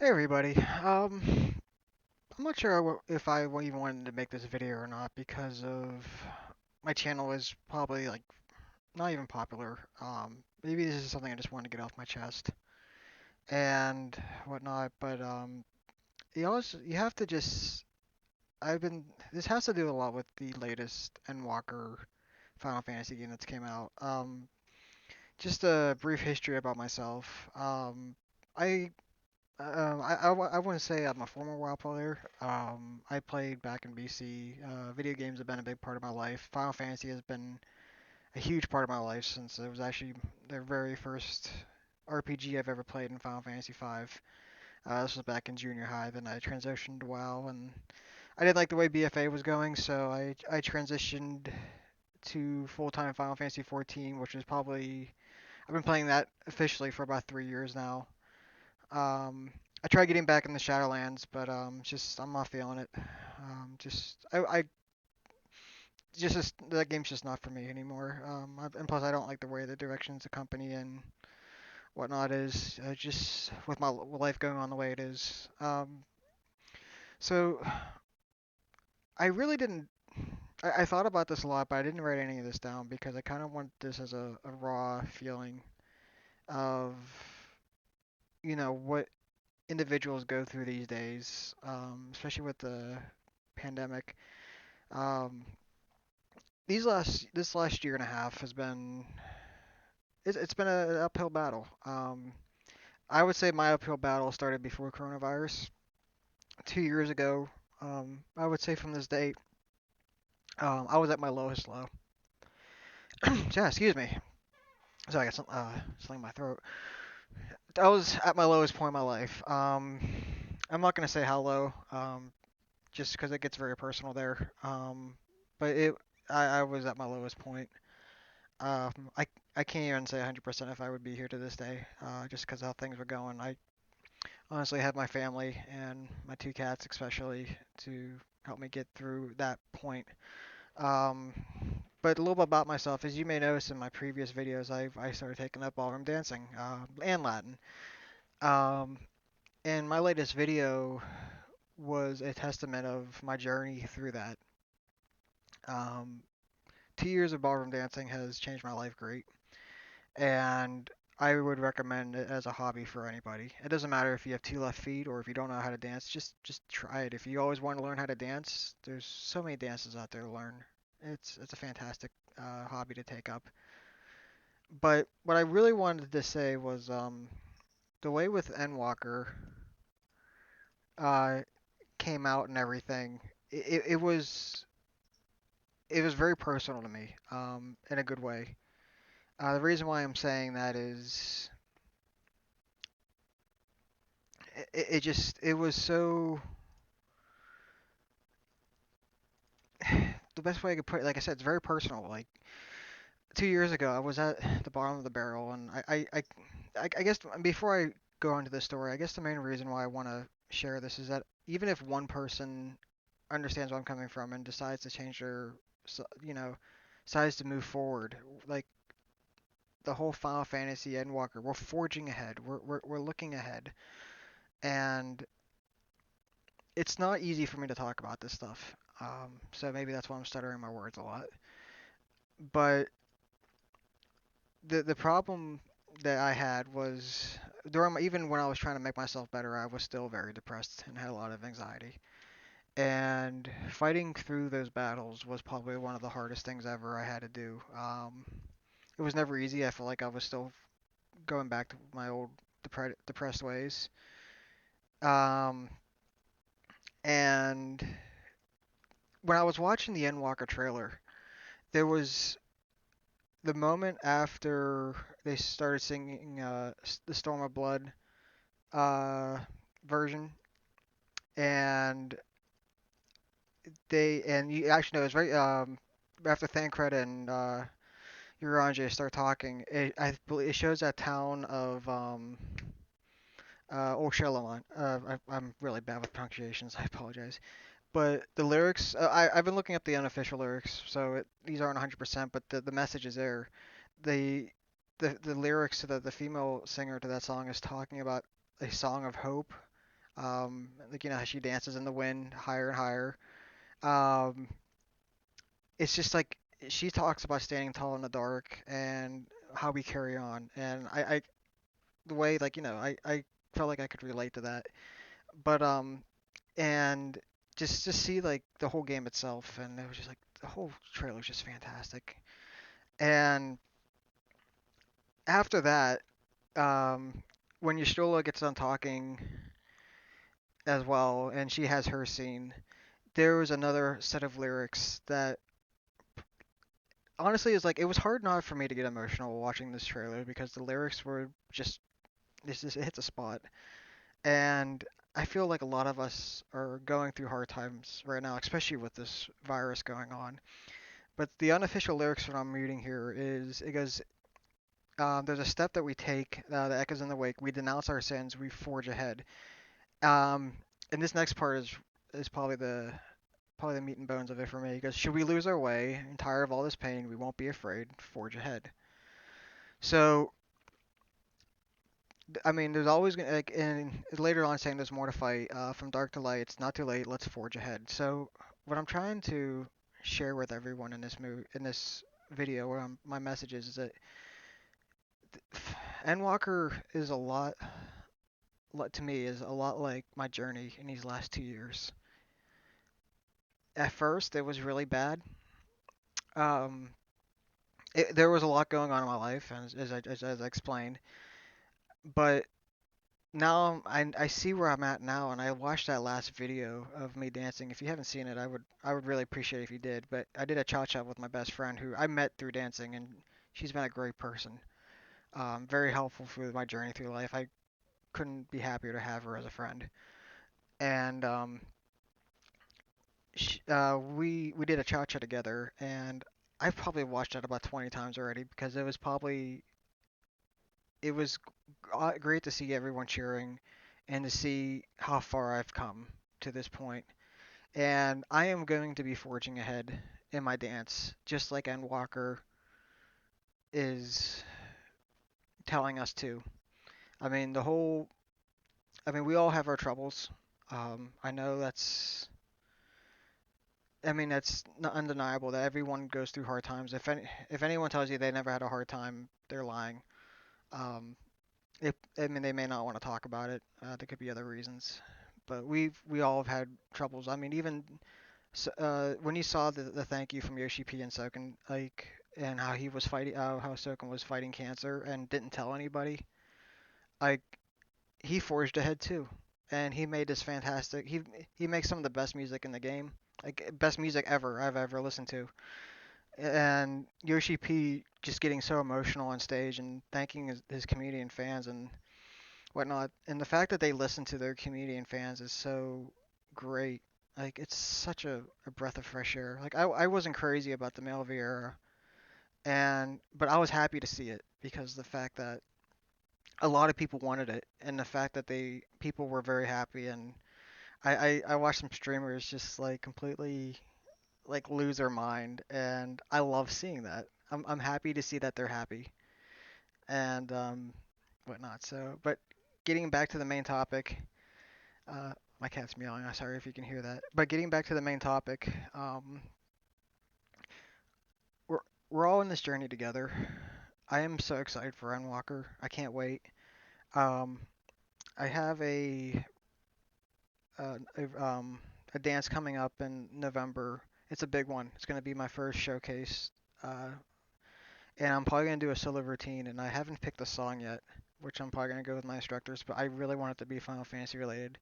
Hey everybody. I'm not sure if I even wanted to make this video or not because of my channel is probably like not even popular. Maybe this is something I just want to get off my chest and whatnot. But you have to just. I've been. This has to do a lot with the latest Endwalker Final Fantasy game that's came out. Just a brief history about myself. I I wouldn't say I'm a former WoW player. I played back in BC. Video games have been a big part of my life. Final Fantasy has been a huge part of my life since it was actually the very first RPG I've ever played in Final Fantasy V. This was back in junior high. Then I transitioned to WoW, and I didn't like the way BFA was going, so I transitioned to full-time Final Fantasy XIV, which is probably I've been playing that officially for about 3 years now. I tried getting back in the Shadowlands, but just I'm not feeling it. I that game's just not for me anymore. And plus I don't like the way the directions the company and whatnot is. Just with my life going on the way it is. So I really didn't. I thought about this a lot, but I didn't write any of this down because I kind of want this as a raw feeling of what individuals go through these days, especially with the pandemic. Um, this last year and a half has been it's been an uphill battle. I would say my uphill battle started before coronavirus. 2 years ago, I would say from this date, I was at my lowest low. Yeah, excuse me. So I got something in my throat. I was at my lowest point in my life. I'm not gonna say how low, just because it gets very personal there. But I was at my lowest point. Um, I I can't even say 100% if I would be here to this day, just because how things were going. I honestly had my family and my two cats especially to help me get through that point. Um, but a little bit about myself, as you may notice in my previous videos, I started taking up ballroom dancing and Latin. Um, and my latest video was a testament of my journey through that. Um, 2 years of ballroom dancing has changed my life great. And I would recommend it as a hobby for anybody. It doesn't matter if you have two left feet or if you don't know how to dance, just try it. If you always want to learn how to dance, there's so many dances out there to learn. It's a fantastic hobby to take up. But what I really wanted to say was the way with Endwalker uh, came out and everything. It was very personal to me in a good way. The reason why I'm saying that is it was so the best way I could put it, like I said, it's very personal. Like 2 years ago, I was at the bottom of the barrel, and I guess before I go into the story, I guess the main reason why I want to share this is that even if one person understands where I'm coming from and decides to change their, you know, decides to move forward, like the whole Final Fantasy Endwalker, we're forging ahead. We're looking ahead, and it's not easy for me to talk about this stuff. So maybe that's why I'm stuttering my words a lot. But the problem that I had was even when I was trying to make myself better, I was still very depressed and had a lot of anxiety. And fighting through those battles was probably one of the hardest things ever I had to do. It was never easy. I felt like I was still going back to my old depressed ways. Um, and when I was watching the Endwalker trailer, there was the moment after they started singing the Storm of Blood uh, version, and you actually know it's right after Thancred and Uranje start talking. I believe it shows that town of Old Shellamon. I'm really bad with pronunciations. I apologize. But the lyrics, I've been looking up the unofficial lyrics, so these aren't 100%, but the message is there. The the lyrics to the female singer to that song is talking about a song of hope Like you know how she dances in the wind higher and higher. Um, it's just like she talks about standing tall in the dark and how we carry on, and I the way like you know I felt like I could relate to that, but and just see like the whole game itself, and it was just like the whole trailer was just fantastic. And after that, when Yastrola gets done talking as well, and she has her scene, there was another set of lyrics that honestly is like it was hard not for me to get emotional watching this trailer because the lyrics were just it hits a spot. And I feel like a lot of us are going through hard times right now, especially with this virus going on. But the unofficial lyrics that I'm reading here is it goes, "There's a step that we take that echoes in the wake. We denounce our sins. We forge ahead." Um, and this next part is probably the meat and bones of it for me. He goes, "Should we lose our way and tired of all this pain, we won't be afraid. Forge ahead." So I mean, there's always gonna like, and later on saying there's more to fight. From dark to light, it's not too late. Let's forge ahead. So what I'm trying to share with everyone in this video, my message is that Endwalker is a to me, is a lot like my journey in these last 2 years. At first, it was really bad. Um, there was a lot going on in my life, and as I explained, but now I see where I'm at now, and I watched that last video of me dancing. If you haven't seen it, I would really appreciate it if you did. But I did a cha cha with my best friend who I met through dancing, and she's been a great person. Very helpful through my journey through life. I couldn't be happier to have her as a friend. And we did a cha cha together, and I've probably watched it about 20 times already because it was great to see everyone cheering and to see how far I've come to this point. And I am going to be forging ahead in my dance, just like Endwalker is telling us to. I mean, we all have our troubles. I know that's not undeniable that everyone goes through hard times. If anyone tells you they never had a hard time, they're lying. Um, they may not want to talk about it. There could be other reasons, but we all have had troubles. I mean, even when you saw the thank you from Yoshi P and Soken, like, and how he was fighting, how Soken was fighting cancer and didn't tell anybody, like, he forged ahead too, and he made this fantastic. He makes some of the best music in the game, like best music ever I've ever listened to. And Yoshi P just getting so emotional on stage and thanking his community and fans and whatnot. And the fact that they listen to their community and fans is so great. Like it's such a breath of fresh air. Like I wasn't crazy about the Male Vieira, and but I was happy to see it because the fact that a lot of people wanted it, and the fact that people were very happy, and I watched some streamers just like completely like lose their mind, and I love seeing that. I'm happy to see that they're happy and whatnot. So, but getting back to the main topic, my cat's meowing. I'm sorry if you can hear that. But getting back to the main topic, we're we're all in this journey together. I am so excited for Endwalker. I can't wait. Um, I have uh, a a dance coming up in November. It's a big one. It's going to be my first showcase, uh, and I'm probably going to do a solo routine. And I haven't picked a song yet, which I'm probably going to go with my instructors. But I really want it to be Final Fantasy related.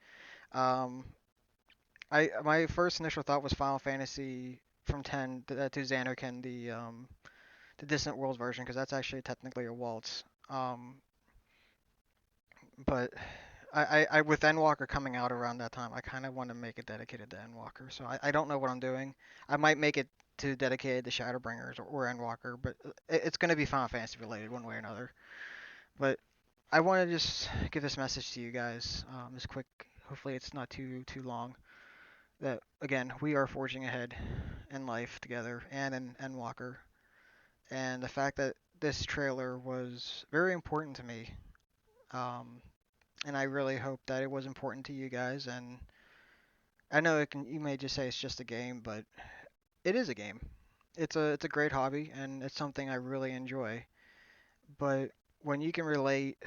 Um, I my first initial thought was Final Fantasy from 10 to Xanarkin, the Distant Worlds version, because that's actually technically a waltz. But I with Endwalker coming out around that time, I kind of want to make it dedicated to Endwalker. So I don't know what I'm doing. I might make it to dedicated to Shadowbringers or Endwalker, but it's going to be Final Fantasy related one way or another. But I want to just give this message to you guys, this quick. Hopefully it's not too long. That again, we are forging ahead in life together and in Endwalker. And the fact that this trailer was very important to me. Um, and I really hope that it was important to you guys. And I know it can. You may just say it's just a game, but it is a game. It's a great hobby, and it's something I really enjoy. But when you can relate,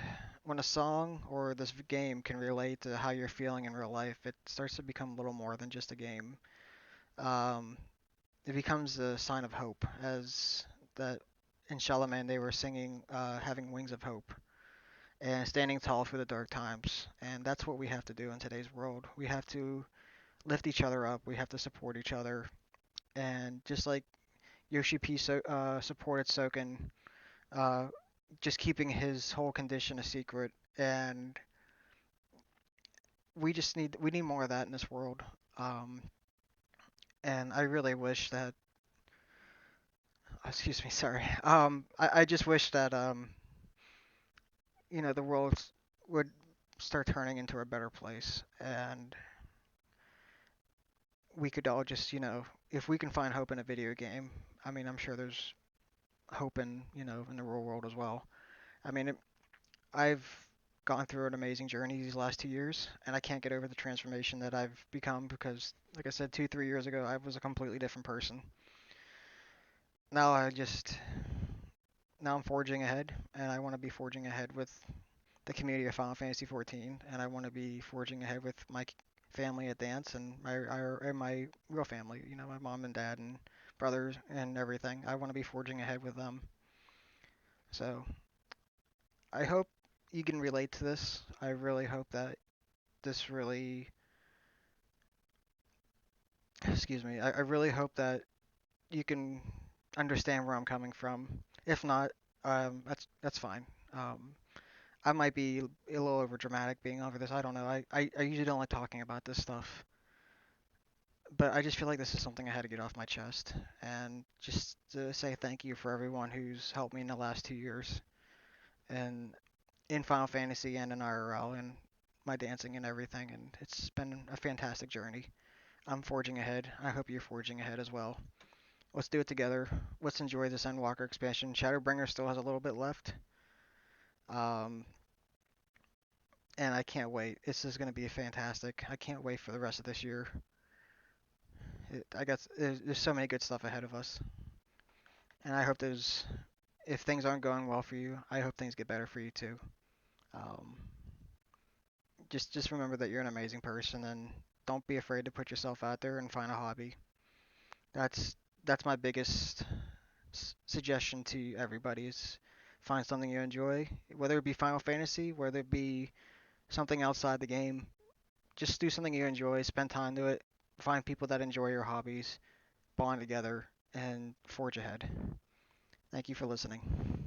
when a song or this game can relate to how you're feeling in real life, it starts to become a little more than just a game. Um, it becomes a sign of hope, as that in Charlemagne they were singing, having wings of hope and standing tall through the dark times. And that's what we have to do in today's world. We have to lift each other up. We have to support each other. And just like Yoshi P supported Soken, uh, just keeping his whole condition a secret. And we need more of that in this world. Um, and I really wish that. Excuse me, sorry. I just wish that the world would start turning into a better place, and we could all just, if we can find hope in a video game, I mean, I'm sure there's hope in the real world as well. I mean, I've gone through an amazing journey these last 2 years, and I can't get over the transformation that I've become because, like I said, 2, 3 years ago, I was a completely different person. Now now I'm forging ahead, and I want to be forging ahead with the community of Final Fantasy 14, and I want to be forging ahead with my family at dance and my real family. My mom and dad and brothers and everything. I want to be forging ahead with them. So I hope you can relate to this. I really hope that this really, excuse me. I really hope that you can understand where I'm coming from. If not, that's fine. Um, I might be a little over dramatic being over this. I don't know. I usually don't like talking about this stuff, but I just feel like this is something I had to get off my chest, and just to say thank you for everyone who's helped me in the last 2 years, and in Final Fantasy and in IRL and my dancing and everything, and it's been a fantastic journey. I'm forging ahead. I hope you're forging ahead as well. Let's do it together. Let's enjoy this Endwalker expansion. Shadowbringer still has a little bit left, um, and I can't wait. This is going to be fantastic. I can't wait for the rest of this year. I guess there's so many good stuff ahead of us, and I hope there's if things aren't going well for you, I hope things get better for you too. Um, just remember that you're an amazing person, and don't be afraid to put yourself out there and find a hobby. That's that's my biggest suggestion to everybody is find something you enjoy, whether it be Final Fantasy, whether it be something outside the game. Just do something you enjoy, spend time to it, find people that enjoy your hobbies, bond together, and forge ahead. Thank you for listening.